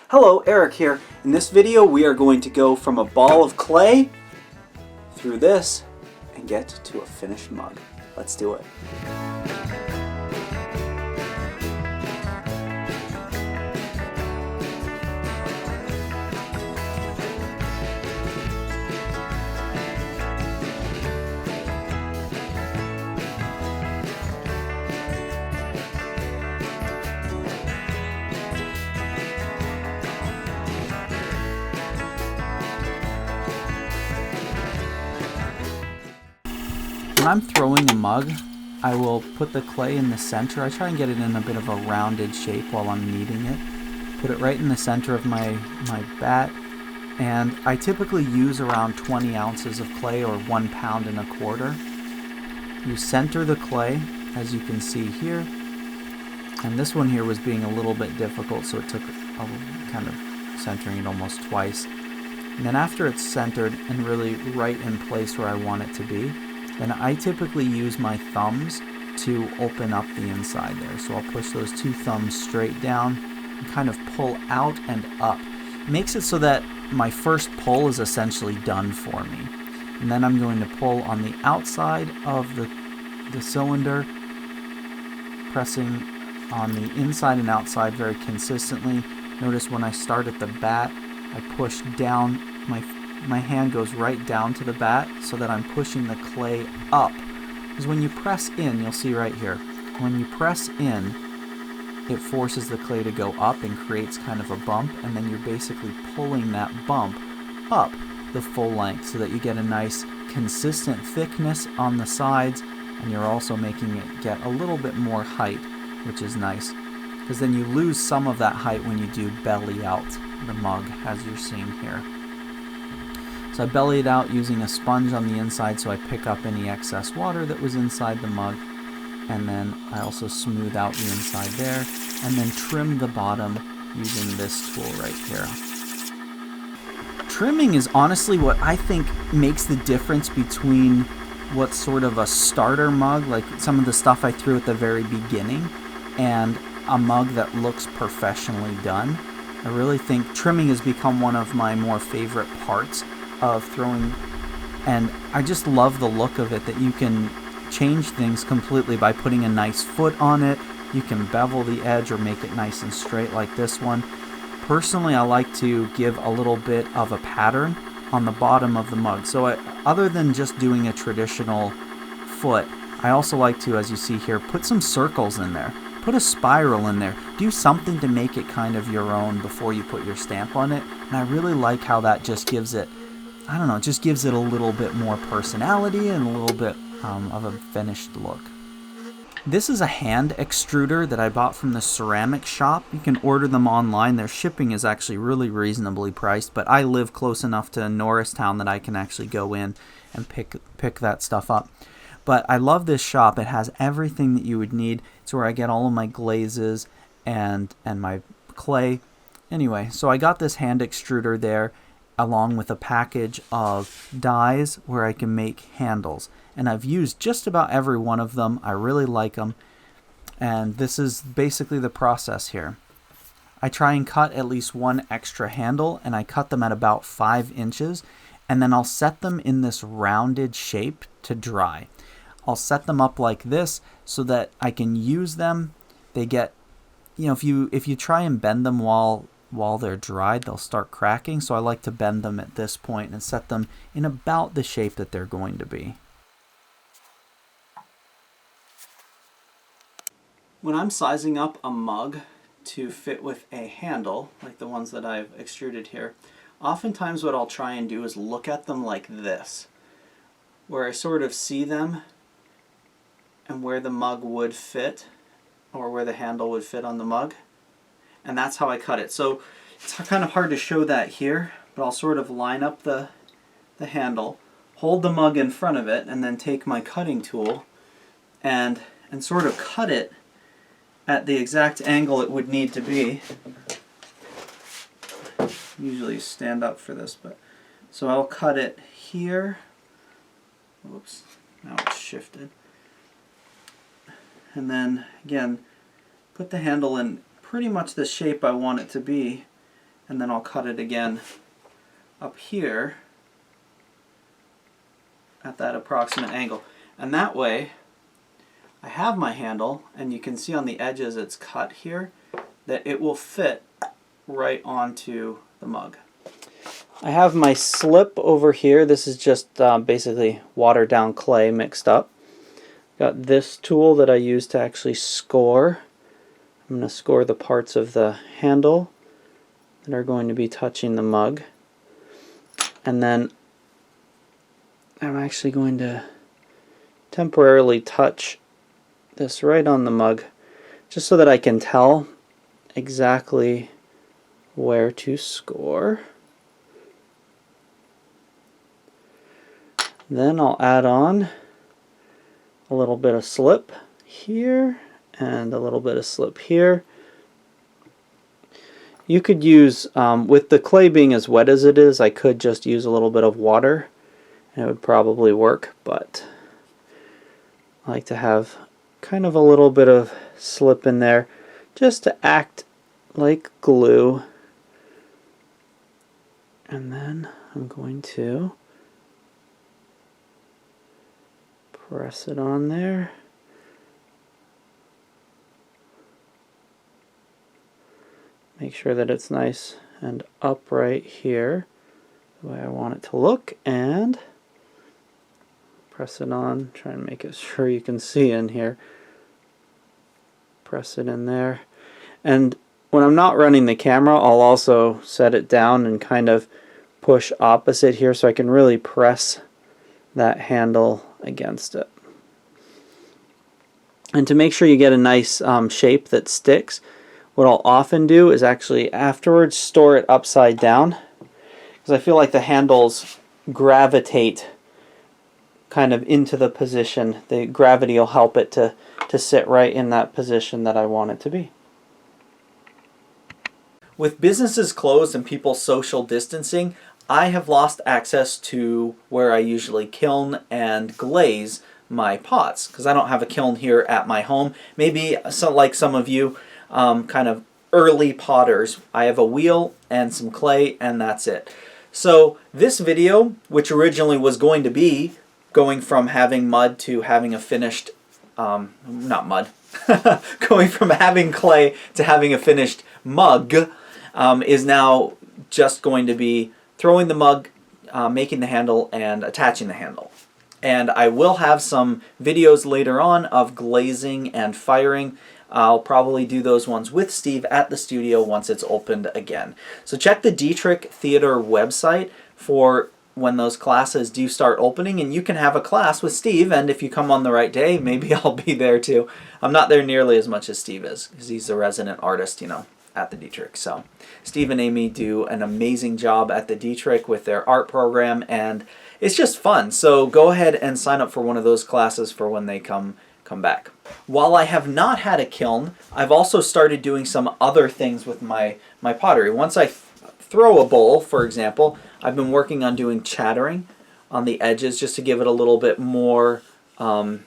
Hello, Eric here. In this video we are going to go from a ball of clay through this and get to a finished mug. Let's do it. When I'm throwing a mug, I will put the clay in the center. I try and get it in a bit of a rounded shape while I'm kneading it. Put it right in the center of my bat, and I typically use around 20 ounces of clay, or 1 pound and a quarter. You center the clay, as you can see here, and this one here was being a little bit difficult, so it took a kind of centering it almost twice. And then after it's centered and really right in place where I want it to be, then I typically use my thumbs to open up the inside there. So I'll push those 2 thumbs straight down and kind of pull out and up. It makes it so that my first pull is essentially done for me. And then I'm going to pull on the outside of the cylinder, pressing on the inside and outside very consistently. Notice when I start at the bat, I push down, my hand goes right down to the bat so that I'm pushing the clay up. Because when you press in, you'll see right here, when you press in, it forces the clay to go up and creates kind of a bump, and then you're basically pulling that bump up the full length so that you get a nice consistent thickness on the sides, and you're also making it get a little bit more height, which is nice. Because then you lose some of that height when you do belly out the mug, as you're seeing here. So I belly it out using a sponge on the inside so I pick up any excess water that was inside the mug, and then I also smooth out the inside there, and then trim the bottom using this tool right here. Trimming is honestly what I think makes the difference between what's sort of a starter mug, like some of the stuff I threw at the very beginning, and a mug that looks professionally done. I really think trimming has become one of my more favorite parts of throwing, and I just love the look of it, that you can change things completely by putting a nice foot on it. You can bevel the edge or make it nice and straight like this one. Personally, I like to give a little bit of a pattern on the bottom of the mug. So other than just doing a traditional foot, I also like to, as you see here, put some circles in there. Put a spiral in there. Do something to make it kind of your own before you put your stamp on it. And I really like how that just gives it, I don't know, just gives it a little bit more personality and a little bit of a finished look. This is a hand extruder that I bought from the ceramic shop. You can order them online. Their shipping is actually really reasonably priced, but I live close enough to Norristown that I can actually go in and pick that stuff up. But I love this shop. It has everything that you would need. It's where I get all of my glazes and my clay. Anyway, so I got this hand extruder there, along with a package of dies where I can make handles. And I've used just about every one of them. I really like them. And this is basically the process here. I try and cut at least one extra handle, and I cut them at about 5 inches. And then I'll set them in this rounded shape to dry. I'll set them up like this so that I can use them. They get, you know, if you try and bend them while they're dried, they'll start cracking. So I like to bend them at this point and set them in about the shape that they're going to be. When I'm sizing up a mug to fit with a handle, like the ones that I've extruded here, oftentimes what I'll try and do is look at them like this, where I sort of see them and where the mug would fit, or where the handle would fit on the mug. And that's how I cut it. So it's kind of hard to show that here, but I'll sort of line up the handle, hold the mug in front of it, and then take my cutting tool and sort of cut it at the exact angle it would need to be. Usually stand up for this, but so I'll cut it here. Oops, now it's shifted. And then again, put the handle in pretty much the shape I want it to be, and then I'll cut it again up here at that approximate angle. And that way I have my handle, and you can see on the edges it's cut here, that it will fit right onto the mug. I have my slip over here. This is just basically watered down clay mixed up. Got this tool that I use to actually score. I'm going to score the parts of the handle that are going to be touching the mug. And then I'm actually going to temporarily touch this right on the mug, just so that I can tell exactly where to score. Then I'll add on a little bit of slip here and a little bit of slip here. You could use, with the clay being as wet as it is, I could just use a little bit of water and it would probably work, but I like to have kind of a little bit of slip in there just to act like glue. And then I'm going to press it on there. Make sure that it's nice and upright here, the way I want it to look, and press it on. Try and make it sure you can see in here. Press it in there. And when I'm not running the camera, I'll also set it down and kind of push opposite here so I can really press that handle against it. And to make sure you get a nice shape that sticks, what I'll often do is actually afterwards store it upside down, because I feel like the handles gravitate kind of into the position. The gravity will help it to sit right in that position that I want it to be. With businesses closed and people social distancing, I have lost access to where I usually kiln and glaze my pots, because I don't have a kiln here at my home. Maybe like some of you, kind of early potters, I have a wheel and some clay and that's it. So this video, which originally was going to be going from having mud to having a finished, not mud, going from having clay to having a finished mug, is now just going to be throwing the mug, making the handle, and attaching the handle. And I will have some videos later on of glazing and firing. I'll probably do those ones with Steve at the studio once it's opened again. So check the Dietrich Theater website for when those classes do start opening, and you can have a class with Steve, and if you come on the right day, maybe I'll be there too. I'm not there nearly as much as Steve is, because he's the resident artist, you know, at the Dietrich. So Steve and Amy do an amazing job at the Dietrich with their art program, and it's just fun. So go ahead and sign up for one of those classes for when they come back. While I have not had a kiln, I've also started doing some other things with my pottery. Once I throw a bowl, for example, I've been working on doing chattering on the edges just to give it a little bit more, kind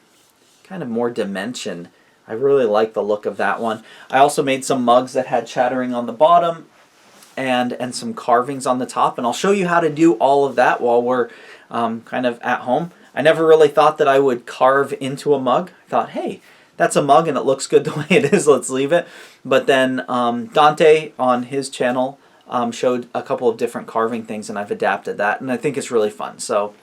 of more dimension. I really like the look of that one. I also made some mugs that had chattering on the bottom and some carvings on the top, and I'll show you how to do all of that while we're kind of at home. I never really thought that I would carve into a mug. I thought, hey, that's a mug and it looks good the way it is, let's leave it. But then Dante on his channel showed a couple of different carving things, and I've adapted that, and I think it's really fun. So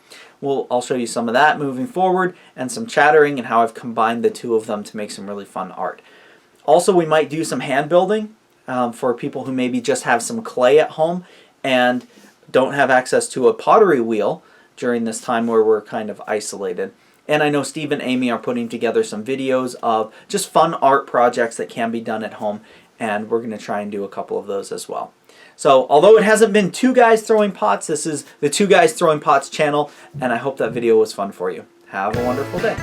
I'll show you some of that moving forward, and some chattering and how I've combined the two of them to make some really fun art. Also, we might do some hand building for people who maybe just have some clay at home and don't have access to a pottery wheel during this time where we're kind of isolated. And I know Steve and Amy are putting together some videos of just fun art projects that can be done at home, and we're going to try and do a couple of those as well. So although it hasn't been Two Guys Throwing Pots, this is the Two Guys Throwing Pots channel, and I hope that video was fun for you. Have a wonderful day.